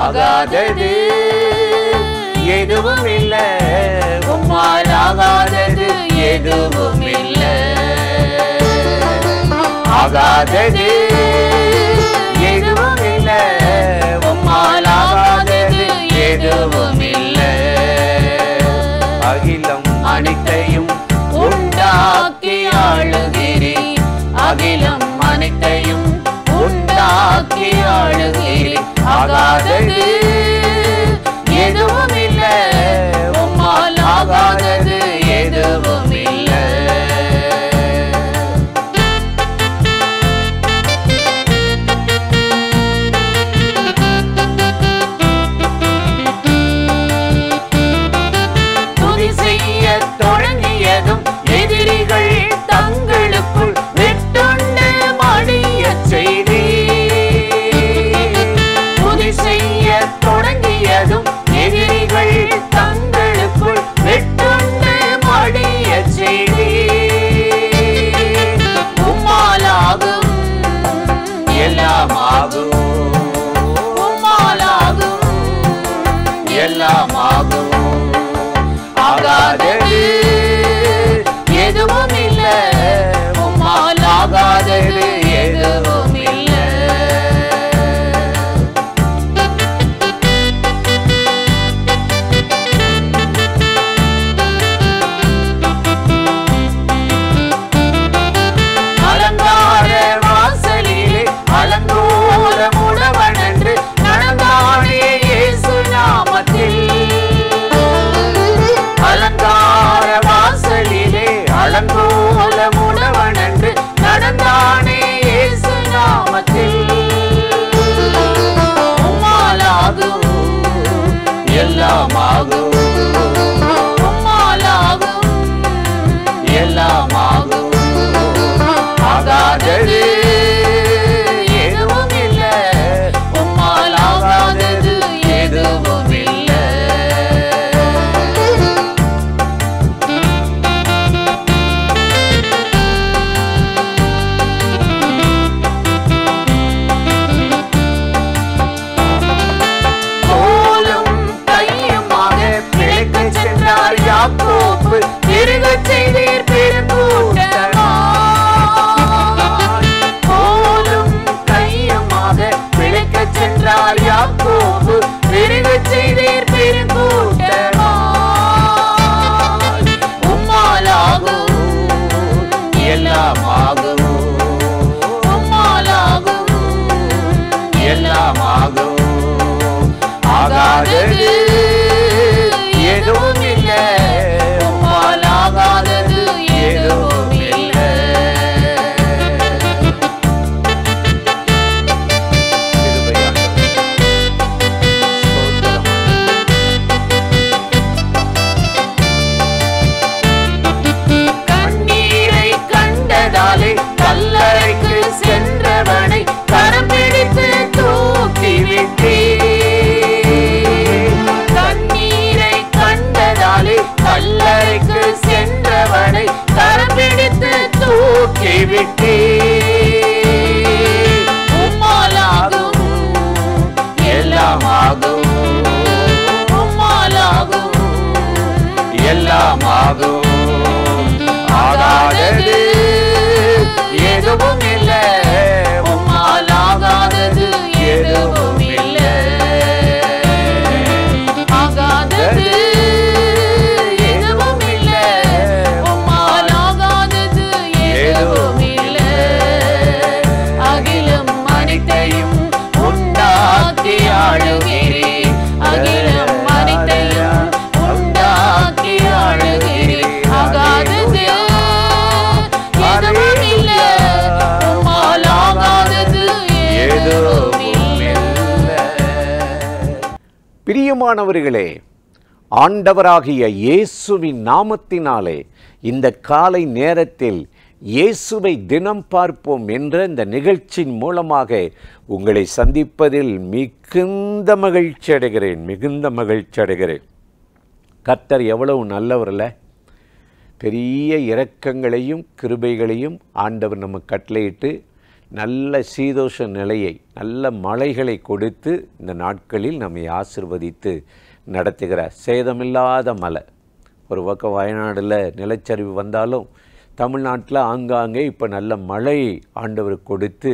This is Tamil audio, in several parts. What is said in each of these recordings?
ஆகாதது எதுவும் இல்ல, உம்மால் ஆகாதது எதுவும் இல்ல. ஆகாதது எதுவும் இல்ல, உம்மால் ஆகாதது எதுவும் இல்ல. அகிலம் அனைத்தையும் உண்டாக்கி ஆளுகிறீர், அகிலம் அனைத்தையும் உண்டாக்கி ஆளுகிறீர். ஆகாதது எதுவும் இல்ல, உம்மால் ஆகாதது எதுவும் இல்ல. துதி செய்ய தொடங்கியதும் எதிரிகள் தங்களுக்குள் வெட்டுண்டு மடிய செய்தி. துதி செய்ய தொடங்கியதும் எதிரிகள் தங்களுக்குள் வெட்டுண்டு மடிய செய்தி. உம்மாலாகும் எல்லாமாகும், உம்மாலாகும் எல்லாமாகும். ஆகாதது எதுவும் இல்ல, உம்மால் ஆகாதது எதுவும் இல்ல. அலங்கார வாசலிலே அலங்கோல முடவனென்று நடந்தானே இயேசு நாமத்தில். அலங்கார வாசலிலே அலங்கோல முடவனென்று நடந்தானே இயேசு நாமத்தில். உம்மாலாகும் எல்லாமாகும், உம்மாலாகும் எல்லாமாகும். ஆகாதது எதுவும் இல்ல, உம்மால் ஆகாதது எதுவும் இல்ல. தோளும் கையுமாக பிழைக்கச் சென்றார் யாக்கோபு, பெருகச் செய்தீர் பெருங்கூட்டமாய். தோளும் கையுமாக பிழைக்கச் சென்றார் யாக்கோபு, பெருகச் செய்தீர் பெருங்கூட்டமாய். உம்மாலாகும் எல்லாமாகும், உம்மாலாகும் எல்லாமாகும். ஆகாதது எதுவும் இல்ல, உம்மால் ஆகாதது எதுவும் இல்ல. கண்ணீரை கண்டதாலே கல்லறைக்கு சென்றவனை கரம் பிடித்து தூக்கிவிட்டீர். கண்ணீரை கண்டதாலே கல்லறைக்கு சென்றவனை கரம் பிடித்து தூக்கிவிட்டீர். உம்மாலாகும் எல்லாமாகும், உம்மாலாகும் எல்லாமாகும். ஆகாதது எதுவும் இல்ல, உம்மால் ஆகாதது எதுவும் இல்ல. ஆகாதது எதுவும் இல்ல, உம்மால் ஆகாதது எதுவும் இல்ல. அகிலம் அனைத்தையும் உண்டாக்கி ஆளுகிறீர், அகிலம் அனைத்தையும் உண்டாக்கி ஆளுகிறீர். ஆகாதது எதுவும் இல்ல, உம்மால் ஆகாதது எதுவும் இல்ல. பிரியமானவர்களே, ஆண்டவராகிய இயேசுவின் நாமத்தினாலே இந்த காலை நேரத்தில் இயேசுவை தினம் பார்ப்போம் என்ற இந்த நிகழ்ச்சியின் மூலமாக உங்களை சந்திப்பதில் மிகுந்த மகிழ்ச்சி அடைகிறேன். கர்த்தர் எவ்வளவு நல்லவர்ல, பெரிய இரக்கங்களையும் கிருபைகளையும் ஆண்டவர் நமக்கு கட்டளையிட்டு நல்ல சீதோஷ நிலையை, நல்ல மழைகளை கொடுத்து இந்த நாட்களில் நம்மை ஆசீர்வதித்து நடத்துகிறார். சேதமில்லாத மழை. ஒரு பக்கம் வயநாடில் நிலச்சரிவு வந்தாலும் தமிழ்நாட்டில் ஆங்காங்கே இப்போ நல்ல மழை ஆண்டவர் கொடுத்து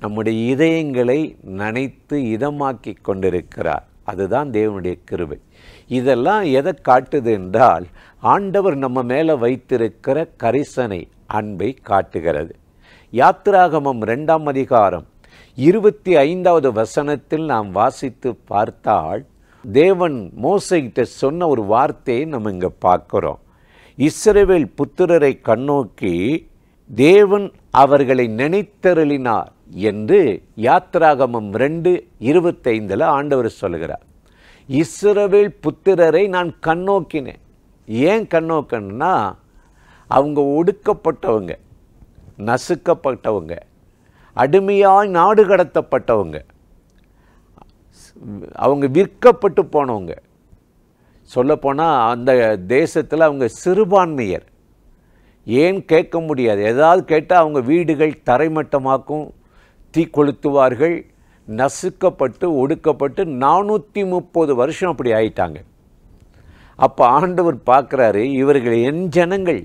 நம்முடைய இதயங்களை நனைத்து இதமாக்கி கொண்டிருக்கிறார். அதுதான் தேவனுடைய கிருபை. இதெல்லாம் எதை காட்டுது என்றால், ஆண்டவர் நம்ம மேலே வைத்திருக்கிற கரிசனை, அன்பை காட்டுகிறது. யாத்திராகமம் 2ஆம் அதிகாரம் 25வது வசனத்தில் நாம் வாசித்து பார்த்தால், தேவன் மோசேகிட்ட சொன்ன ஒரு வார்த்தையை நம்ம இங்கே பார்க்கிறோம். இஸ்ரவேல் புத்திரரை கண்ணோக்கி தேவன் அவர்களை நினைத்தருளினார் என்று யாத்திராகமம் 2:25 ஆண்டவர் சொல்கிறார். இஸ்ரவேல் புத்திரரை நான் கண்ணோக்கினேன். ஏன் கண்ணோக்கன்னா, அவங்க ஒடுக்கப்பட்டவங்க, நசுக்கப்பட்டவங்க, அடிமையாய் நாடு கடத்தப்பட்டவங்க, அவங்க விற்கப்பட்டு போனவங்க. சொல்லப்போனால் அந்த தேசத்தில் அவங்க சிறுபான்மையர். ஏன் கேட்க முடியாது, ஏதாவது கேட்டால் அவங்க வீடுகள் தரைமட்டமாக்கும், தீ கொளுத்துவார்கள். நசுக்கப்பட்டு ஒடுக்கப்பட்டு 430 வருஷம் அப்படி ஆயிட்டாங்க. அப்போ ஆண்டவர் பார்க்குறாரு, இவர்கள் என் ஜனங்கள்,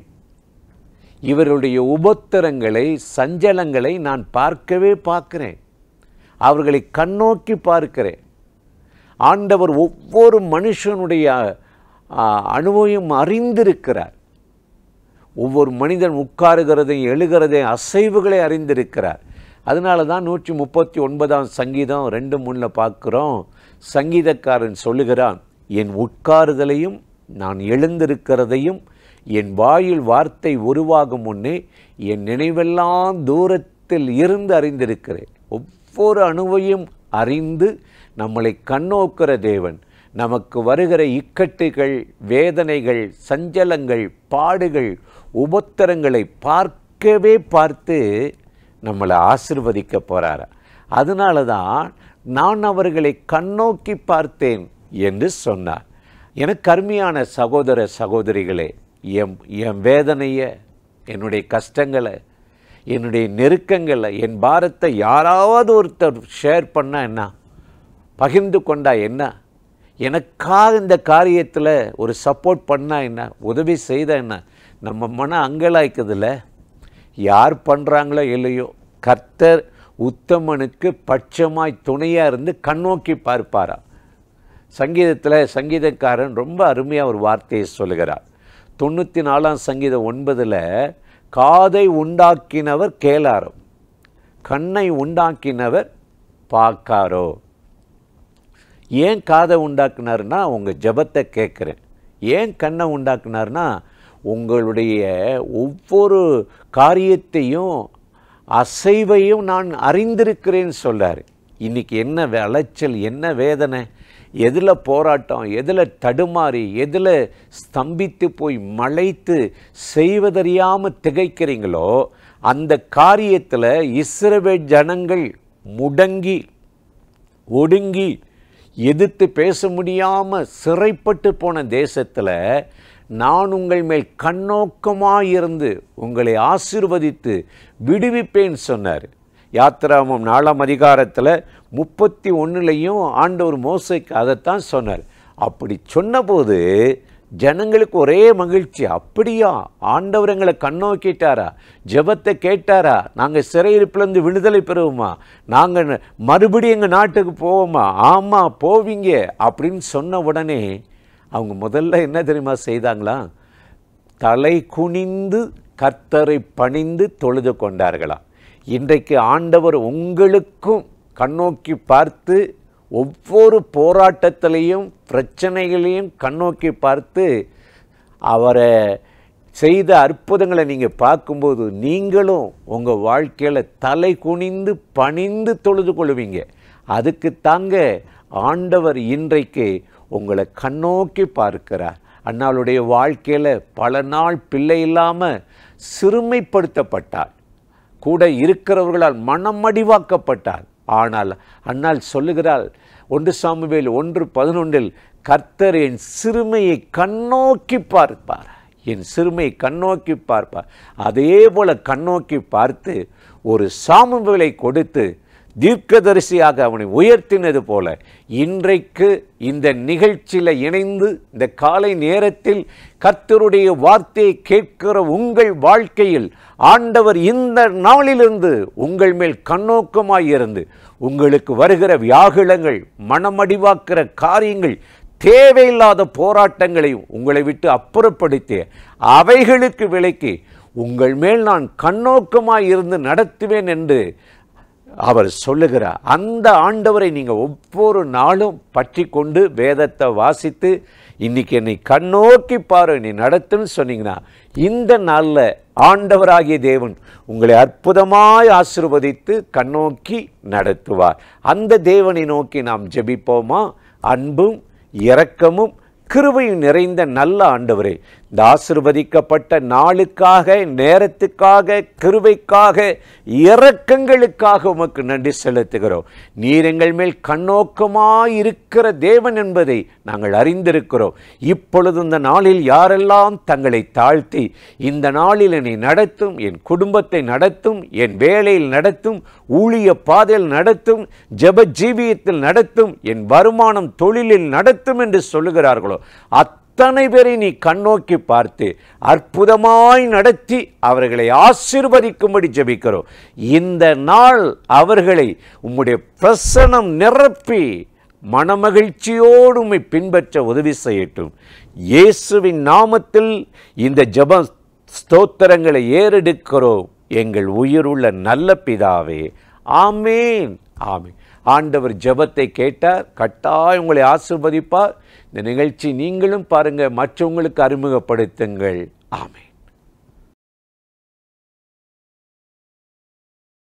இவருடைய உபத்திரங்களை, சஞ்சலங்களை நான் பார்க்கிறேன், அவர்களை கண்ணோக்கி பார்க்கிறேன். ஆண்டவர் ஒவ்வொரு மனுஷனுடைய அனுபவம் அறிந்திருக்கிறார். ஒவ்வொரு மனிதன் உட்காருகிறதையும் எழுகிறதையும் அசைவுகளை அறிந்திருக்கிறார். அதனால தான் 139ஆம் சங்கீதம் 2:3 பார்க்குறோம். சங்கீதக்காரன் சொல்லுகிறான், என் உட்காருதலையும் நான் எழுந்திருக்கிறதையும் என் வாயில் வார்த்தை உருவாகும் முன்னே என் நினைவெல்லாம் தூரத்தில் இருந்து அறிந்திருக்கிறேன். ஒவ்வொரு அணுவையும் அறிந்து நம்மளை கண்ணோக்கிற தேவன் நமக்கு வருகிற இக்கட்டுகள், வேதனைகள், சஞ்சலங்கள், பாடுகள், உபத்திரங்களை பார்த்து நம்மளை ஆசீர்வதிக்க போகிறார். அதனால தான் நான் அவர்களை கண்ணோக்கி பார்த்தேன் என்று சொன்னார். எனக்கு அருமையான சகோதர சகோதரிகளே, என் வேதனையை, என்னுடைய கஷ்டங்களை, என்னுடைய நெருக்கங்களை, என் பாரத்தை யாராவது ஒருத்தர் ஷேர் பண்ணால் என்ன, பகிர்ந்து கொண்டா என்ன, எனக்காக இந்த காரியத்தில் ஒரு சப்போர்ட் பண்ணால் என்ன, உதவி செய்தால் என்ன, நம்ம மன அங்கலாய்க்குதில்ல. யார் பண்ணுறாங்களோ இல்லையோ, கர்த்தர் உத்தமனுக்கு பட்சமாய் துணையாக இருந்து கண்ணோக்கி பார்ப்பாரா. சங்கீதத்தில் சங்கீதக்காரன் ரொம்ப அருமையாக ஒரு வார்த்தையை சொல்லுகிறார். 94ஆம் சங்கீதம் 9 காதை உண்டாக்கினவர் கேளாரோ, கண்ணை உண்டாக்கினவர் பார்க்காரோ. ஏன் காதை உண்டாக்குனார்னா உங்கள் ஜபத்தை கேட்குறேன். ஏன் கண்ணை உண்டாக்குனார்னா உங்களுடைய ஒவ்வொரு காரியத்தையும் அசைவையும் நான் அறிந்திருக்கிறேன்னு சொல்கிறார். இன்றைக்கி என்ன அலைச்சல், என்ன வேதனை, எதில் போராட்டம், எதில் தடுமாறி, எதில் ஸ்தம்பித்து போய் மலைத்து செய்வதறியாமல் திகைக்கிறீங்களோ, அந்த காரியத்தில் இஸ்ரவேல் ஜனங்கள் முடங்கி ஒடுங்கி எதிர்த்து பேச முடியாமல் சிறைப்பட்டு போன தேசத்தில் நான் உங்கள் மேல் கண்ணோக்கமாயிருந்து உங்களை ஆசீர்வதித்து விடுவிப்பேன்னு சொன்னார். யாத்திராகமம் 4ஆம் அதிகாரத்தில் 31 ஆண்டவர் மோசேக்கு அதைத்தான் சொன்னார். அப்படி சொன்னபோது ஜனங்களுக்கு ஒரே மகிழ்ச்சி. அப்படியா, ஆண்டவர் எங்களை கண்ணோக்கிட்டாரா, ஜெபத்தை கேட்டாரா, நாங்கள் சிறையிருப்பிலேருந்து விடுதலை பெறுவோமா, நாங்கள் மறுபடியும் எங்கள் நாட்டுக்கு போவோமா, ஆமாம் போவீங்க அப்படின்னு சொன்ன உடனே அவங்க முதல்ல என்ன தெரியுமா செய்தாங்களா, தலை குனிந்து கர்த்தரை பணிந்து தொழுது கொண்டார்களாம். இன்றைக்கு ஆண்டவர் உங்களுக்கும் கண்ணோக்கி பார்த்து ஒவ்வொரு போராட்டத்திலையும் பிரச்சனைகளையும் கண்ணோக்கி பார்த்து அவரை செய்த அற்புதங்களை நீங்கள் பார்க்கும்போது நீங்களும் உங்கள் வாழ்க்கையில் தலை குனிந்து பணிந்து தொழுது கொள்வீங்க. அதுக்கு தாங்க ஆண்டவர் இன்றைக்கு உங்களை கண்ணோக்கி பார்க்கிறார். அன்னாளுடைய வாழ்க்கையில் பல நாள் பிள்ளை இல்லாமல் சிறுமைப்படுத்தப்பட்டாள், கூட இருக்கிறவர்களால் மனமடிவாக்கப்பட்டாள். ஆனால் அன்னாள் சொல்லுகிறாள், 1 சாமுவேல் 1:11 கர்த்தர் என் சிறுமையை கண்ணோக்கி பார்ப்பார். என் சிறுமை கண்ணோக்கி பார்ப்பார். அதே போல கண்ணோக்கி பார்த்து ஒரு சாமுவேலை கொடுத்து தீர்க்கதரிசியாக அவனை உயர்த்தினது போல இன்றைக்கு இந்த நிகழ்ச்சியில் இணைந்து இந்த காலை நேரத்தில் கர்த்தருடைய வார்த்தையை கேட்கிற உங்கள் வாழ்க்கையில் ஆண்டவர் இந்த நாளிலிருந்து உங்கள் மேல் கண்ணோக்கமாயிருந்து உங்களுக்கு வருகிற வியாகுலங்கள், மனமடிவாக்குற காரியங்கள், தேவையில்லாத போராட்டங்களை உங்களை விட்டு அப்புறப்படுத்தி அவைகளுக்கு விலக்கி உங்கள் மேல் நான் கண்ணோக்கமாயிருந்து நடத்துவேன் என்று அவர் சொல்லுகிறார். அந்த ஆண்டவரை நீங்கள் ஒவ்வொரு நாளும் பற்றி கொண்டு வேதத்தை வாசித்து இன்னைக்கு என்னை கண்ணோக்கி பாரு, நீ நடத்துன்னு சொன்னீங்கன்னா இந்த நாளில் ஆண்டவராகிய தேவன் உங்களை அற்புதமாய் ஆசீர்வதித்து கண்ணோக்கி நடத்துவார். அந்த தேவனை நோக்கி நாம் ஜெபிப்போமா? அன்பும் இரக்கமும் கிருபையும் நிறைந்த நல்ல ஆண்டவரே, இந்த ஆசீர்வதிக்கப்பட்ட நாளுக்காக, நேரத்துக்காக, கிருபைக்காக, இரக்கங்களுக்காக உமக்கு நன்றி செலுத்துகிறோம். நீர் எங்கள் மேல் கண்ணோக்கமாயிருக்கிற தேவன் என்பதை நாங்கள் அறிந்திருக்கிறோம். இப்பொழுது இந்த நாளில் யாரெல்லாம் தங்களை தாழ்த்தி இந்த நாளில் என்னை நடத்தும், என் குடும்பத்தை நடத்தும், என் வேலையில் நடத்தும், ஊழிய பாதையில் நடத்தும், ஜெப ஜீவியத்தில் நடத்தும், என் வருமானம் தொழிலில் நடத்தும் என்று சொல்லுகிறார்களோ அத்தனை பேரை நீ கண்ணோக்கி பார்த்து அற்புதமாய் நடத்தி அவர்களை ஆசீர்வதிக்கும்படி ஜெபிக்கிறோம். இந்த நாள் அவர்களை உம்முடைய பிரசன்னம் நிரப்பி மனமகிழ்ச்சியோடு உம்மை பின்பற்ற உதவி செய்யட்டும். இயேசுவின் நாமத்தில் இந்த ஜெப ஸ்தோத்திரங்களை ஏறெடுக்கிறோம் எங்கள் உயிருள்ள நல்ல பிதாவே. ஆமேன், ஆமேன். ஆண்டவர் ஜெபத்தை கேட்டார், கட்டாயம் உங்களை ஆசீர்வதிப்பார். இந்த நிகழ்ச்சி நீங்களும் பாருங்கள், மற்றவங்களுக்கு அறிமுகப்படுத்துங்கள். ஆமென்.